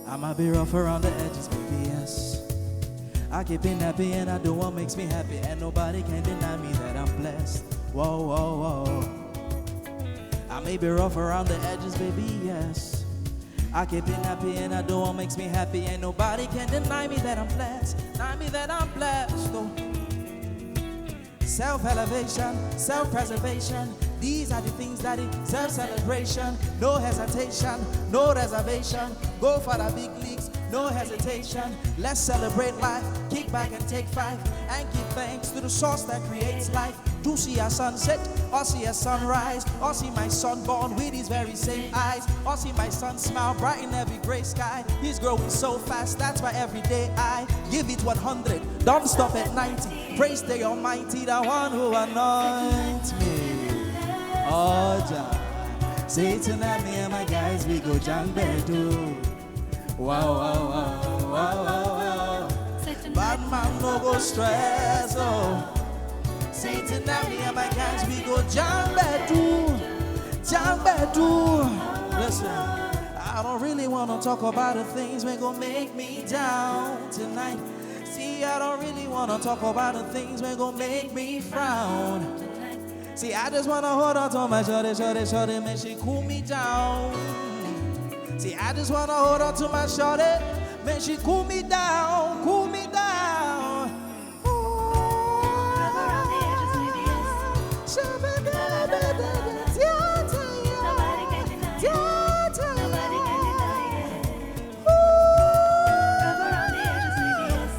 I might be rough around the edges, baby, yes. I keep being happy and I do what makes me happy, and nobody can deny me that I'm blessed. Whoa, whoa, whoa. I may be rough around the edges, baby, yes. I keep being happy and I do what makes me happy, and nobody can deny me that I'm blessed. Deny me that I'm blessed. Oh. Self-elevation, self-preservation, these are the things that deserve celebration. No hesitation, no reservation. Go for the big leagues, no hesitation. Let's celebrate life, kick back and take 5, and give thanks to the source that creates life. Do see a sunset, or see a sunrise, or see my son born with his very same eyes, or see my son smile bright in every gray sky. He's growing so fast, that's why every day I give it 100, don't stop at 90. Praise the Almighty, the one who anoints me. Oh, Jah, say tonight me and my guys, we go jam bedu. Wow, wow, wow, wow, wow, wow. Bad man no go stress, oh. Say tonight me and my guys, we go jam bedu. Jam bedu. Listen, I don't really want to talk about the things that gon' make me down tonight. See, I don't really want to talk about the things that gon' make me frown. See, I just want to hold on to my shorty, man, she cool me down. See, I just want to hold on to my shorty, man, she cool me down, cool me down. Rough around the edges, maybe yes. Nobody can deny it. Nobody can deny it. Rough around the edges, maybe yes.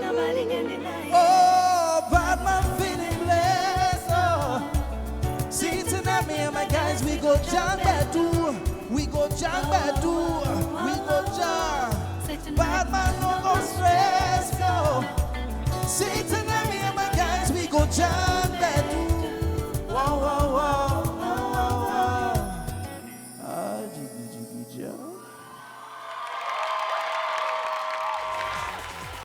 Nobody can deny it. Oh, bad man feeling blessed. Oh. See tonight, me and my guys, we go jam bedu. We go jam bedu. We go jam. Bad man no go stress. No. See tonight, me and my guys, we go jam.